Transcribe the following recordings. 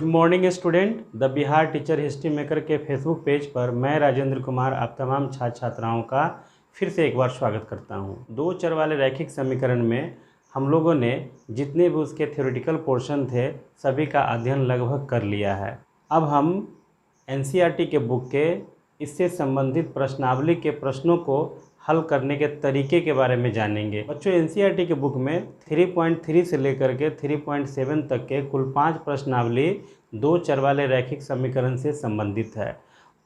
Morning student. The Bihar teacher history maker के Facebook page पर मैं राजेंद्र कुमार आप तमाम छात्र छात्राओं का फिर से एक बार स्वागत करता हूं। दो चर वाले रैखिक समीकरण में हम लोगों ने जितने भी उसके थ्योरेटिकल पोर्शन थे सभी का अध्ययन लगभग कर लिया है। अब हम एनसीईआरटी के बुक के इससे संबंधित प्रश्नावली के प्रश्नों को हल करने के तरीके के बारे में जानेंगे। बच्चों, एनसीईआरटी के बुक में 3.3 से लेकर के 3.7 तक के कुल 5 प्रश्नावली दो चर वाले रैखिक समीकरण से संबंधित है।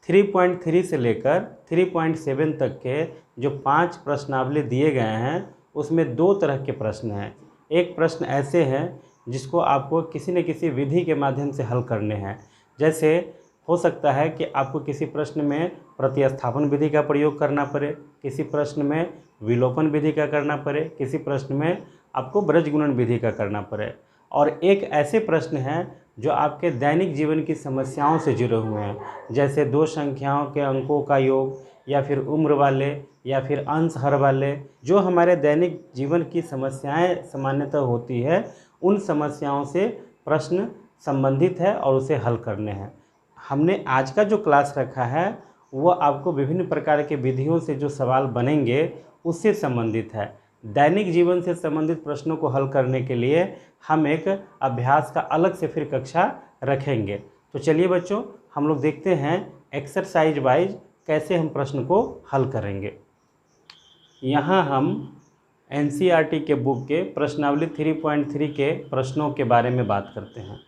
3.3 से लेकर 3.7 तक के जो 5 प्रश्नावली दिए गए हैं उसमें दो तरह के प्रश्न हैं। एक प्रश्न ऐसे हैं जिसको आपको किसी न किसी विधि के माध्यम से हल करने हैं। जैसे हो सकता है कि आपको किसी प्रश्न में प्रतिस्थापन विधि का प्रयोग करना पड़े, किसी प्रश्न में विलोपन विधि का करना पड़े, किसी प्रश्न में आपको ब्रजगुणन विधि का करना पड़े। और एक ऐसे प्रश्न हैं जो आपके दैनिक जीवन की समस्याओं से जुड़े हुए हैं, जैसे दो संख्याओं के अंकों का योग या फिर उम्र वाले या फिर अंश हर वाले, जो हमारे दैनिक जीवन की समस्याएं सामान्यतः होती है उन समस्याओं से प्रश्न संबंधित है और उसे हल करने हैं। हमने आज का जो क्लास रखा है वह आपको विभिन्न प्रकार के विधियों से जो सवाल बनेंगे उससे संबंधित है। दैनिक जीवन से संबंधित प्रश्नों को हल करने के लिए हम एक अभ्यास का अलग से फिर कक्षा रखेंगे। तो चलिए बच्चों, हम लोग देखते हैं एक्सरसाइज वाइज कैसे हम प्रश्न को हल करेंगे। यहाँ हम एनसीईआरटी के बुक के प्रश्नावली 3.3 के प्रश्नों के बारे में बात करते हैं।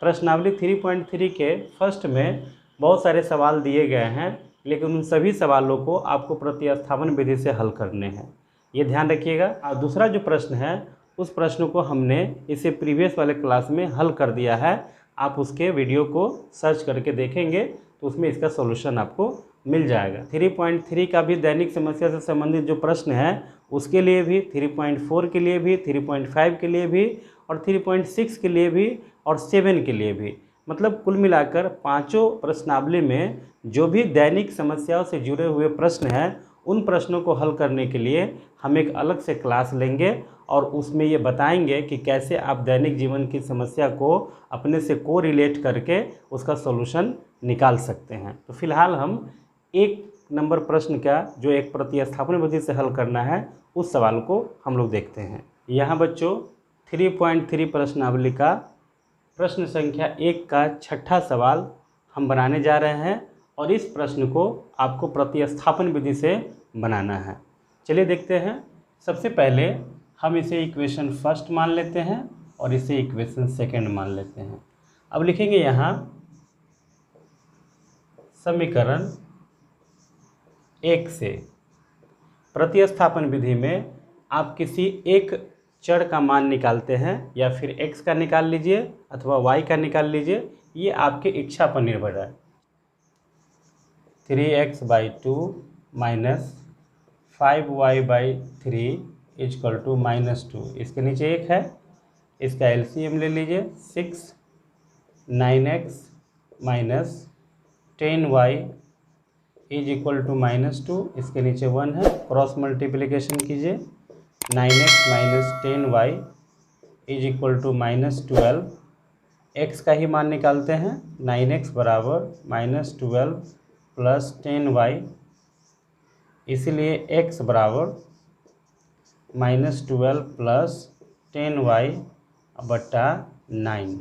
प्रश्नावली 3.3 के फर्स्ट में बहुत सारे सवाल दिए गए हैं, लेकिन उन सभी सवालों को आपको प्रतिस्थापन विधि से हल करने हैं, ये ध्यान रखिएगा। और दूसरा जो प्रश्न है उस प्रश्न को हमने इसे प्रीवियस वाले क्लास में हल कर दिया है। आप उसके वीडियो को सर्च करके देखेंगे तो उसमें इसका सॉल्यूशन आपको मिल जाएगा। 3.3 का भी दैनिक समस्या से संबंधित जो प्रश्न है उसके लिए भी, 3.4 के लिए भी, 3.5 के लिए भी और 3.6 के लिए भी और 7 के लिए भी, मतलब कुल मिलाकर पांचों प्रश्नावली में जो भी दैनिक समस्याओं से जुड़े हुए प्रश्न हैं उन प्रश्नों को हल करने के लिए हम एक अलग से क्लास लेंगे और उसमें ये बताएंगे कि कैसे आप दैनिक जीवन की समस्या को अपने से को रिलेट करके उसका सॉल्यूशन निकाल सकते हैं। तो फिलहाल हम एक नंबर प्रश्न का जो एक प्रतिस्थापन विधि से हल करना है उस सवाल को हम लोग देखते हैं। यहाँ बच्चों 3.3 प्रश्नावली का प्रश्न संख्या 1 का छठा सवाल हम बनाने जा रहे हैं और इस प्रश्न को आपको प्रतिस्थापन विधि से बनाना है। चलिए देखते हैं। सबसे पहले हम इसे इक्वेशन फर्स्ट मान लेते हैं और इसे इक्वेशन सेकंड मान लेते हैं। अब लिखेंगे यहाँ समीकरण 1 से। प्रतिस्थापन विधि में आप किसी एक चर का मान निकालते हैं, या फिर x का निकाल लीजिए अथवा y का निकाल लीजिए, ये आपके इच्छा पर निर्भर है। 3x/2 minus 5y/3 equal to -2। इसके नीचे 1 है, इसका एलसीएम ले लीजिए। 6 9x minus 10y is equal to -2, इसके नीचे 1 है। क्रॉस मल्टीप्लिकेशन कीजिए। 9x minus 10y is equal to -12। x का ही मान निकालते हैं। 9x बराबर -12 प्लस 10y, इसलिए x बराबर -12 प्लस 10y बटा 9।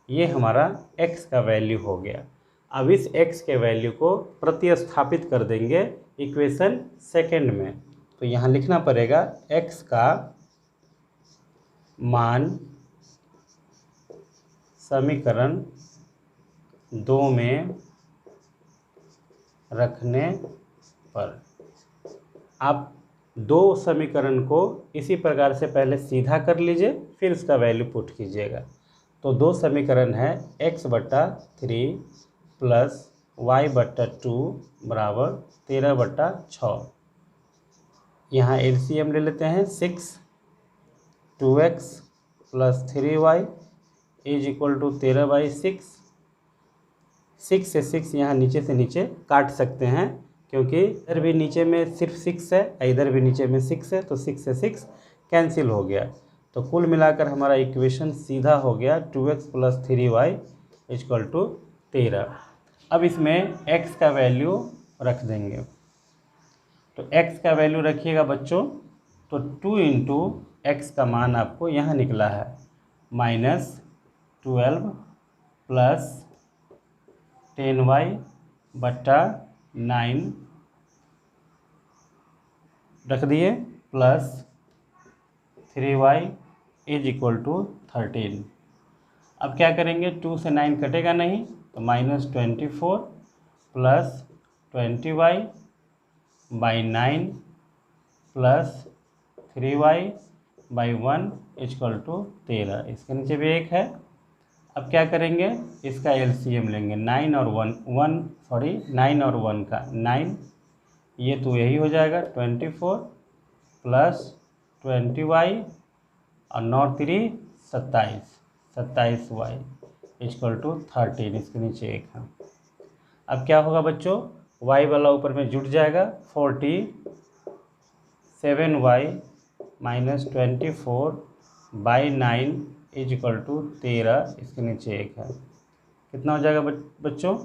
ये हमारा x का वैल्यू हो गया। अब इस x के वैल्यू को प्रतिस्थापित कर देंगे इक्वेशन सेकंड में। तो यहाँ लिखना पड़ेगा x का मान समीकरण 2 में रखने पर। आप दो समीकरण को इसी प्रकार से पहले सीधा कर लीजिए, फिर उसका वैल्यू पुट कीजिएगा। तो दो समीकरण है x/3 प्लस y/2 बराबर 13/6। यहाँ एलसीएम ले लेते हैं। 6 2x plus 3y is equal to 13/6। 6 से 6 यहाँ नीचे से नीचे काट सकते हैं, क्योंकि इधर भी नीचे में सिर्फ 6 है, इधर भी नीचे में 6 है, तो 6 से 6 कैंसिल हो गया। तो कुल मिलाकर हमारा इक्वेशन सीधा हो गया 2x plus 3y equal to 13। अब इसमें x का वैल्यू रख देंगे, तो x का वैल्यू रखिएगा बच्चों, तो 2 इंटू एक्स का मान आपको यहाँ निकला है -12 प्लस 10y बट्टा 9 रख दिए, plus 3y is equal to 13। अब क्या करेंगे, 2 से 9 कटेगा नहीं, तो -24 plus 20y by 9 plus 3y by 1 equal to 13। इसके नीचे भी एक है। अब क्या करेंगे, इसका एलसीएम लेंगे, 9 और 1 का 9, ये तो यही हो जाएगा 24 प्लस 20y और 9 3 27y इक्वल टू 13। इसके नीचे एक है। अब क्या होगा बच्चों, y वाला ऊपर में जुड़ जाएगा, 47y minus 24 by 9 is equal to 13। इसके नीचे एक है। कितना हो जाएगा बच्चों,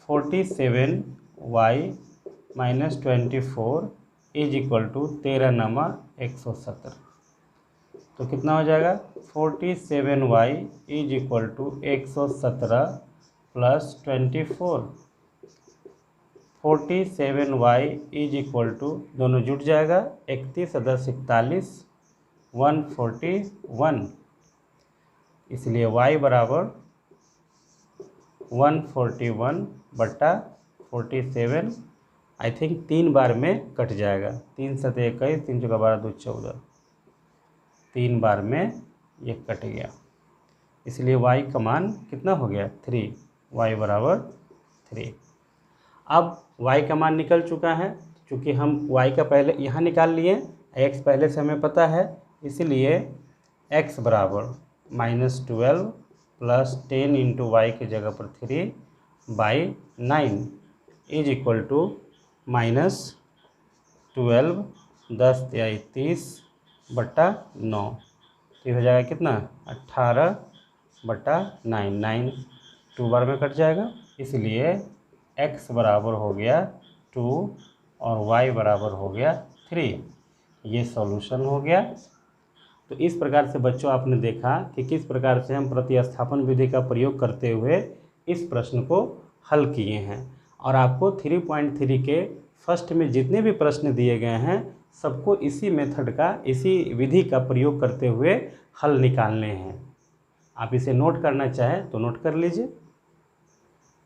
47y minus 24 is equal to 13 नमा 170। तो कितना हो जाएगा, 47y is equal to 117 plus 24। 47y is equal to, दोनों जुट जाएगा, 31 10 41 141, इसलिए y बराबर 141 बट्टा 47। आई थिंक 3 बार में कट जाएगा, 3 7 21, 3 चौका 12 2 14, 3 बार में ये कट गया, इसलिए y का मान कितना हो गया, 3, y बराबर 3। अब y का मान निकल चुका है, क्योंकि हम y का पहले यहाँ निकाल लिए, x पहले से हमें पता है, इसलिए x बराबर -12 प्लस 10 इंटू वाई की जगह पर 3 बाई 9 इज इक्वल टू -12 10 30 बट्टा 9, तो हो जाएगा कितना, 18 बट्टा 9, 9 2 बार में कट जाएगा, इसलिए x बराबर हो गया 2 और y बराबर हो गया 3। ये सॉल्यूशन हो गया। तो इस प्रकार से बच्चों आपने देखा कि किस प्रकार से हम प्रतिस्थापन विधि का प्रयोग करते हुए इस प्रश्न को हल किए हैं। और आपको 3.3 के फर्स्ट में जितने भी प्रश्न दिए गए हैं सबको इसी मेथड का, इसी विधि का प्रयोग करते हुए हल निकालने हैं। आप इसे नोट करना चाहें तो नोट कर लीजिए।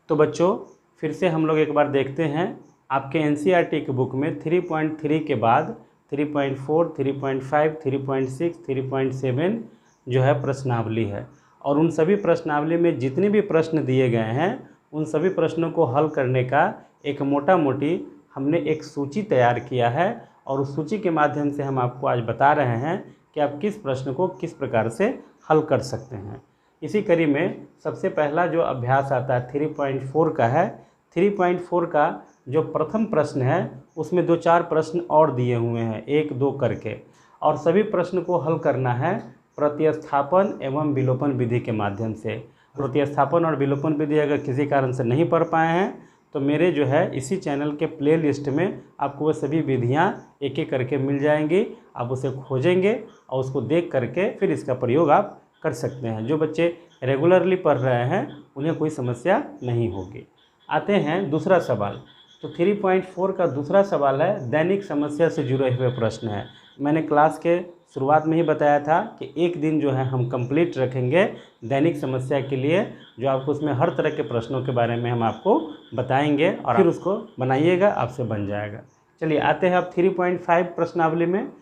तो बच्चों फिर से हम लोग एक बार देखते हैं, आपके एनसीईआरटी की बुक में 3.3 के बाद 3.4, 3.5, 3.6, 3.7 जो है प्रश्नावली है, और उन सभी प्रश्नावली में जितने भी प्रश्न दिए गए हैं उन सभी प्रश्नों को हल करने का एक मोटा मोटी हमने एक सूची तैयार किया है, और उस सूची के माध्यम से हम आपको आज बता रहे हैं कि आप किस प्रश्न को किस प्रकार से हल कर सकते हैं। इसी कड़ी में सबसे पहला जो अभ्यास आता है 3.4 का है। 3.4 का जो प्रथम प्रश्न है उसमें 2-4 प्रश्न और दिए हुए हैं 1-2 करके, और सभी प्रश्न को हल करना है प्रतिस्थापन एवं विलोपन विधि के माध्यम से। प्रतिस्थापन और विलोपन विधि अगर किसी कारण से नहीं पढ़ पाए हैं तो मेरे जो है इसी चैनल के प्लेलिस्ट में आपको वो सभी विधियां एक एक करके मिल जाएंगी। आप उसे खोजेंगे और उसको देख करके फिर इसका प्रयोग आप कर सकते हैं। जो बच्चे रेगुलरली पढ़ रहे हैं उन्हें कोई समस्या नहीं होगी। आते हैं दूसरा सवाल। तो 3.4 का दूसरा सवाल है दैनिक समस्या से जुड़े हुए प्रश्न है। मैंने क्लास के शुरुआत में ही बताया था कि एक दिन जो है हम कंप्लीट रखेंगे दैनिक समस्या के लिए, जो आपको उसमें हर तरह के प्रश्नों के बारे में हम आपको बताएंगे और फिर उसको बनाइएगा, आपसे बन जाएगा। चलिए आते हैं अब 3.5 प्रश्नावली में।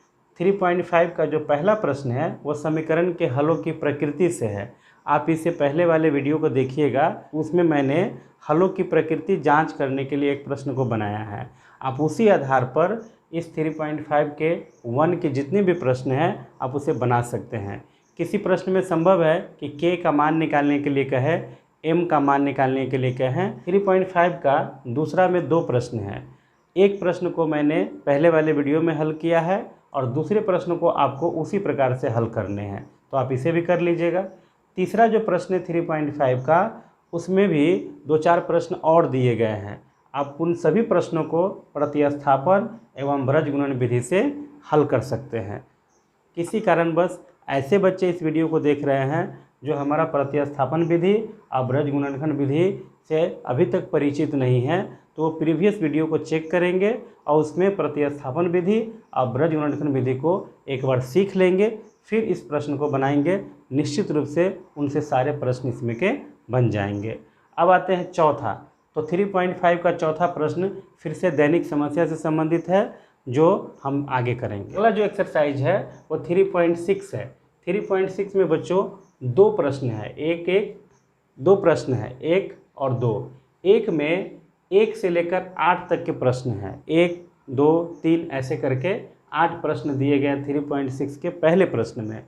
3.5 का जो पहला प्रश्न है वो समीकरण के हलों की प्रकृति से है। आप इससे पहले वाले वीडियो को देखिएगा, उसमें मैंने हलों की प्रकृति जांच करने के लिए एक प्रश्न को बनाया है। आप उसी आधार पर इस 3.5 के 1 के जितने भी प्रश्न हैं आप उसे बना सकते हैं। किसी प्रश्न में संभव है कि k का मान निकालने के लिए कहे, m का मान निकालने के लिए कहें। 3.5 का दूसरा में 2 प्रश्न हैं। एक प्रश्न को मैंने पहले वाले वीडियो में हल किया है और दूसरे प्रश्न को आपको उसी प्रकार से हल करने हैं, तो आप इसे भी कर लीजिएगा। तीसरा जो प्रश्न है 3.5 का, उसमें भी 2-4 प्रश्न और दिए गए हैं। आप उन सभी प्रश्नों को प्रतिस्थापन एवं ब्रज गुणन विधि से हल कर सकते हैं। किसी कारणवश ऐसे बच्चे इस वीडियो को देख रहे हैं जो हमारा प्रतिस्थापन विधि और ब्रज गुणनखंड विधि से अभी तक परिचित नहीं है, तो वो प्रीवियस वीडियो को चेक करेंगे और उसमें प्रतिस्थापन विधि और ब्रज गुणनखंड विधि को एक बार सीख लेंगे, फिर इस प्रश्न को बनाएंगे। निश्चित रूप से उनसे सारे प्रश्न इसमें के बन जाएंगे। अब आते हैं चौथा। तो 3.5 का चौथा प्रश्न फिर से दैनिक समस्या से संबंधित है, जो हम आगे करेंगे। अगला जो एक्सरसाइज है वो 3.6 है। 3.6 में बच्चों 2 प्रश्न है, दो प्रश्न है, 1 और 2। एक में 1 से लेकर 8 तक के प्रश्न हैं, 1, 2, 3 ऐसे करके 8 प्रश्न दिए गए 3.6 के पहले प्रश्न में।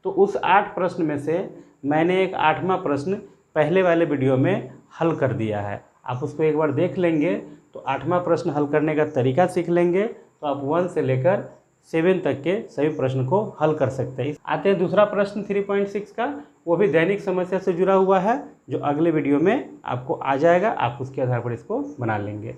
तो उस 8 प्रश्न में से मैंने एक 8वां प्रश्न पहले वाले वीडियो में हल कर दिया है। आप उसको एक बार देख लेंगे तो 8वां प्रश्न हल करने का तरीका सीख लेंगे, तो आप 1 से लेकर 7 तक के सभी प्रश्न को हल कर सकते हैं। आते हैं दूसरा प्रश्न 3.6 का, वो भी दैनिक समस्या से जुड़ा हुआ है, जो अगले वीडियो में आपको आ जाएगा, आप उसके आधार पर इसको बना लेंगे।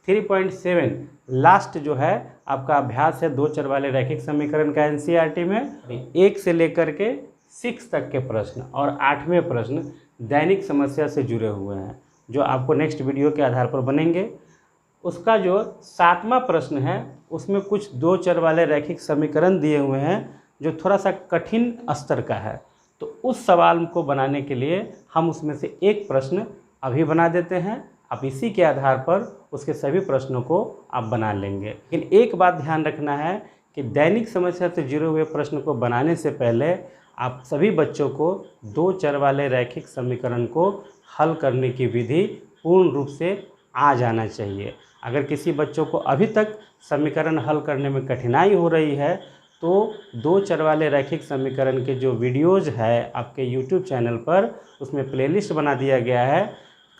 3.7 लास्ट जो है आपका अभ्यास है 2 चर वाले रैखिक समीकरण का एनसीईआरटी में 1 से लेकर के 6 तक के प्रश्न और 8वें प्रश्न दैनिक समस्या से जुड़े हुए हैं, जो आपको नेक्स्ट वीडियो के आधार पर बनेंगे। उसका जो 7वां प्रश्न है उसमें कुछ 2 चर वाले रैखिक समीकरण दिए हुए हैं जो थोड़ा सा कठिन स्तर का है, तो उस सवाल को बनाने के लिए हम उसमें से एक प्रश्न अभी बना देते हैं। आप इसी के आधार पर उसके सभी प्रश्नों को आप बना लेंगे। लेकिन एक बात ध्यान रखना है कि दैनिक समस्या से जुड़े हुए प्रश्न को बनाने से पहले आप सभी बच्चों को 2 चर वाले रैखिक समीकरण को हल करने की विधि पूर्ण रूप से आ जाना चाहिए। अगर किसी बच्चों को अभी तक समीकरण हल करने में कठिनाई हो रही है, तो 2 चर वाले रैखिक समीकरण के जो वीडियोज़ है आपके यूट्यूब चैनल पर, उसमें प्लेलिस्ट बना दिया गया है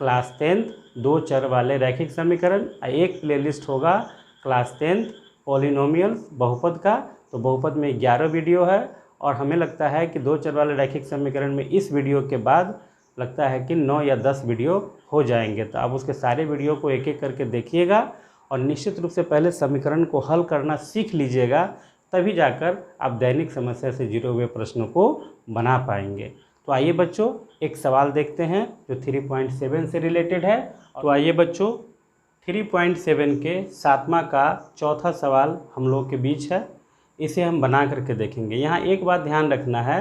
क्लास 10th 2 चर वाले रैखिक समीकरण, एक प्लेलिस्ट होगा क्लास 10th पॉलिनोमियल्स बहुपद का। तो बहुपद में 11 वीडियो है और हमें लगता है कि 2 चर वाले रैखिक समीकरण में इस वीडियो के बाद लगता है कि 9 या 10 वीडियो हो जाएंगे। तो आप उसके सारे वीडियो को एक एक करके देखिएगा और निश्चित रूप से पहले समीकरण को हल करना सीख लीजिएगा, तभी जाकर आप दैनिक समस्या से जुड़े हुए प्रश्नों को बना पाएंगे। तो आइए बच्चों एक सवाल देखते हैं जो 3.7 से रिलेटेड है। तो आइए बच्चों 3.7 के 7वां का चौथा सवाल हम लोग के बीच है, इसे हम बना करके देखेंगे। यहाँ एक बात ध्यान रखना है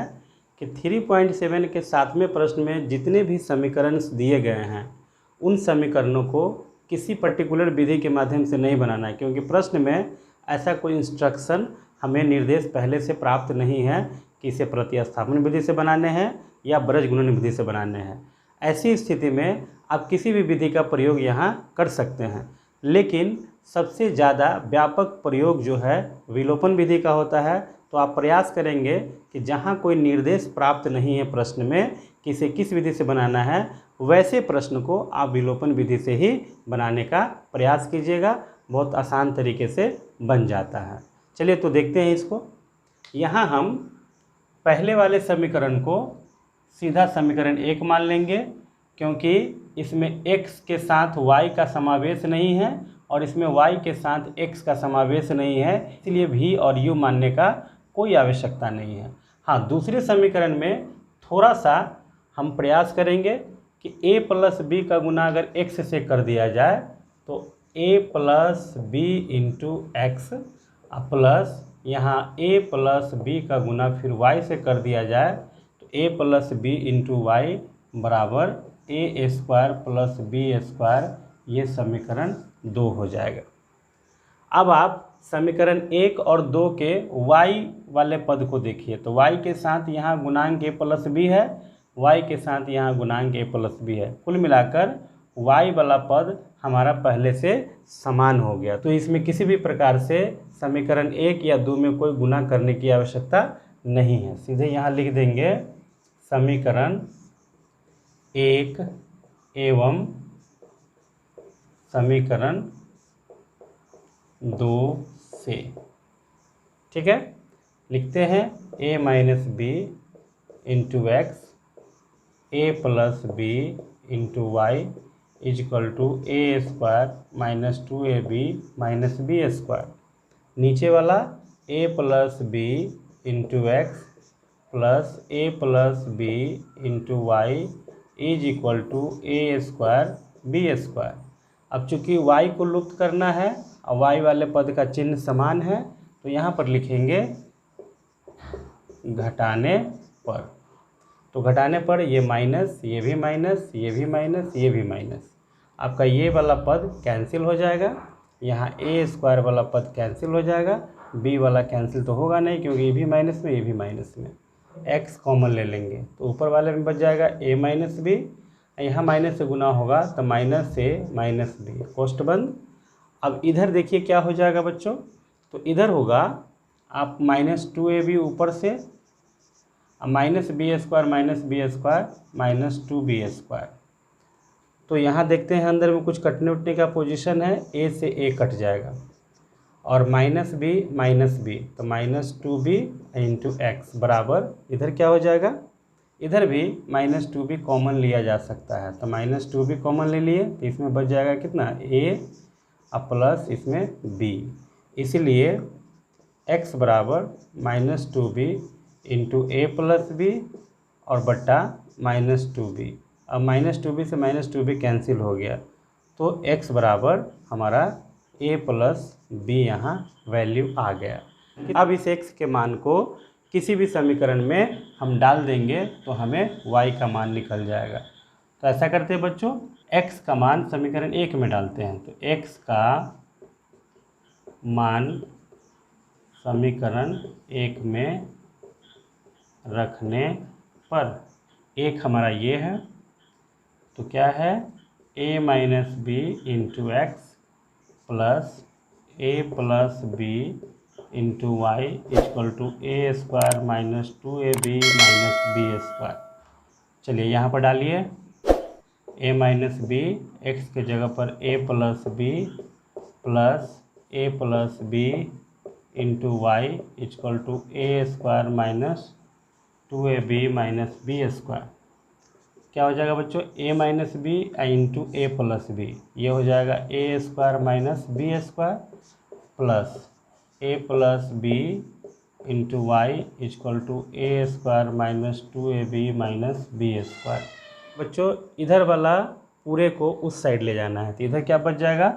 कि 3.7 के 7वें प्रश्न में जितने भी समीकरण दिए गए हैं उन समीकरणों को किसी पर्टिकुलर विधि के माध्यम से नहीं बनाना है, क्योंकि प्रश्न में ऐसा कोई इंस्ट्रक्शन हमें निर्देश पहले से प्राप्त नहीं है कि इसे प्रतिस्थापन विधि से बनाने हैं या ब्रज गुणन विधि से बनाने हैं। ऐसी स्थिति में आप किसी भी विधि का प्रयोग यहाँ कर सकते हैं, लेकिन सबसे ज़्यादा व्यापक प्रयोग जो है विलोपन विधि का होता है। तो आप प्रयास करेंगे कि जहाँ कोई निर्देश प्राप्त नहीं है प्रश्न में कि इसे किस विधि से बनाना है, वैसे प्रश्न को आप विलोपन विधि से ही बनाने का प्रयास कीजिएगा, बहुत आसान तरीके से बन जाता है। चलिए तो देखते हैं इसको। यहाँ हम पहले वाले समीकरण को सीधा समीकरण 1 मान लेंगे, क्योंकि इसमें x के साथ y का समावेश नहीं है और इसमें y के साथ x का समावेश नहीं है, इसलिए v और u मानने का कोई आवश्यकता नहीं है। हाँ, दूसरे समीकरण में थोड़ा सा हम प्रयास करेंगे कि a प्लस b का गुना अगर x से कर दिया जाए तो a plus b into x plus यहाँ a प्लस b का गुना फिर y से कर दिया जाए तो a plus b into Y बराबर a square plus b square, ये समीकरण 2 हो जाएगा। अब आप समीकरण 1 और 2 के y वाले पद को देखिए, तो y के साथ यहाँ गुणांक a प्लस b है, y के साथ यहाँ गुणांक a प्लस b है। कुल मिलाकर y वाला पद हमारा पहले से समान हो गया, तो इसमें किसी भी प्रकार से समीकरण 1 या 2 में कोई गुना करने की आवश्यकता नहीं है। सीधे यहाँ लिख देंगे समीकरण 1 एवं समीकरण 2 से, ठीक है। लिखते हैं a minus B into x a plus B into Y is equal to A square minus 2ab minus B square. नीचे वाला a plus B into x plus A plus B into Y is equal to A square b square. अब चूंकि y को लुप्त करना है और y वाले पद का चिन्ह समान है तो यहाँ पर लिखेंगे घटाने पर। तो घटाने पर ये माइनस, ये भी माइनस, ये भी माइनस, ये भी माइनस, आपका ये वाला पद कैंसिल हो जाएगा। यहाँ ए स्क्वायर वाला पद कैंसिल हो जाएगा, बी वाला कैंसिल तो होगा नहीं क्योंकि ये भी माइनस में, ये भी माइनस में। x कॉमन ले लेंगे तो ऊपर वाले में बच जाएगा a माइनस बी, यहाँ माइनस से गुना होगा तो माइनस a माइनस बी, कोष्ठ बंद। अब इधर देखिए क्या हो जाएगा बच्चों, तो इधर होगा आप माइनस 2ab ऊपर से, minus B square minus 2b square. तो यहाँ देखते हैं अंदर में कुछ कटने उठने का पोजीशन है, a से a कट जाएगा और माइनस बी तो माइनस 2b इंटू एक्स बराबर इधर क्या हो जाएगा, इधर भी माइनस 2b कॉमन लिया जा सकता है तो माइनस 2b कॉमन ले लिए तो इसमें बच जाएगा कितना a अब प्लस इसमें b, इसलिए x बराबर minus 2b into a plus B और बट्टा माइनस 2b। अब माइनस 2b से माइनस 2b कैंसिल हो गया तो x बराबर हमारा a प्लस बी यहाँ वैल्यू आ गया। अब इस x के मान को किसी भी समीकरण में हम डाल देंगे तो हमें y का मान निकल जाएगा। तो ऐसा करते हैं बच्चों, x का मान समीकरण 1 में डालते हैं। तो x का मान समीकरण 1 में रखने पर एक हमारा ये है तो क्या है a minus B into x plus A plus B into Y equal to A square minus 2ab minus B square. चलिए यहाँ पर डालिए a माइनस बी, एक्स के जगह पर a plus b plus A plus B into Y equal to A square minus 2ab minus B square. क्या हो जाएगा बच्चों, a minus B into a plus b, ये हो जाएगा a square minus B square plus A plus B into Y equal to A square minus 2ab minus B square. बच्चों इधर वाला पूरे को उस साइड ले जाना है तो इधर क्या बच जाएगा,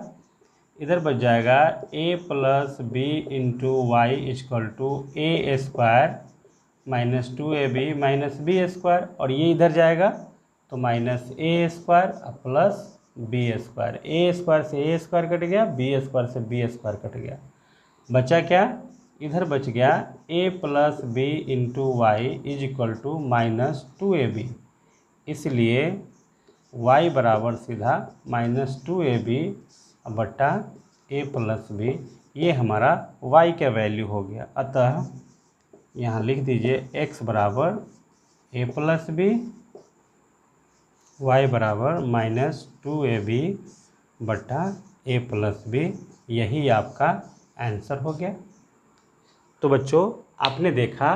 इधर बच जाएगा a plus B into Y equal to A square minus 2ab minus B square और ये इधर जाएगा तो minus A square plus B square. A square से ए स्क्वायर कट गया, बी स्क्वायर से बी स्क्वायर कट गया, बचा क्या, इधर बच गया a plus B into Y is equal to minus 2ab, इसलिए y बराबर सीधा माइनस 2ab बट्टा a प्लस बी, ये हमारा y का वैल्यू हो गया। अतः यहाँ लिख दीजिए x बराबर a प्लस बी, y बराबर माइनस 2ab बट्टा a प्लस बी, यही आपका आंसर हो गया। तो बच्चों आपने देखा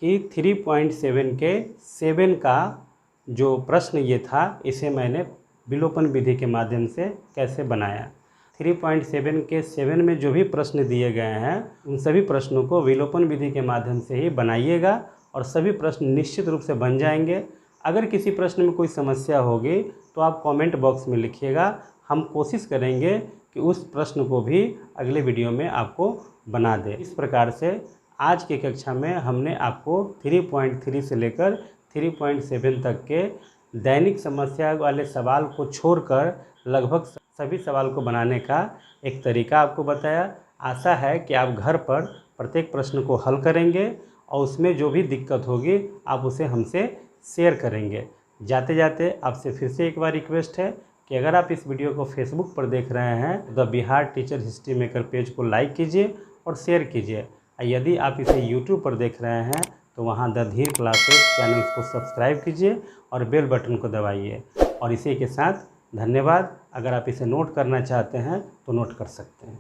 कि 3.7 के 7 का जो प्रश्न ये था इसे मैंने विलोपन विधि के माध्यम से कैसे बनाया। 3.7 के 7 में जो भी प्रश्न दिए गए हैं उन सभी प्रश्नों को विलोपन विधि के माध्यम से ही बनाइएगा और सभी प्रश्न निश्चित रूप से बन जाएंगे। अगर किसी प्रश्न में कोई समस्या होगी तो आप कमेंट बॉक्स में लिखिएगा, हम कोशिश करेंगे कि उस प्रश्न को भी अगले वीडियो में आपको बना दें। इस प्रकार से आज की कक्षा में हमने आपको 3.3 से लेकर 3.7 तक के दैनिक समस्या वाले सवाल को छोड़कर लगभग सभी सवाल को बनाने का एक तरीका आपको बताया। आशा है कि आप घर पर प्रत्येक प्रश्न को हल करेंगे और उसमें जो भी दिक्कत होगी आप उसे हमसे शेयर करेंगे। जाते जाते आपसे फिर से एक बार रिक्वेस्ट है कि अगर आप इस वीडियो को फेसबुक पर देख रहे हैं the Bihar teacher history maker page को लाइक कीजिए और शेयर कीजिए। यदि आप इसे यूट्यूब पर देख रहे हैं तो वहाँ द धीर क्लासेस चैनल को सब्सक्राइब कीजिए और बेल बटन को दबाइए। और इसी के साथ धन्यवाद। अगर आप इसे नोट करना चाहते हैं तो नोट कर सकते हैं।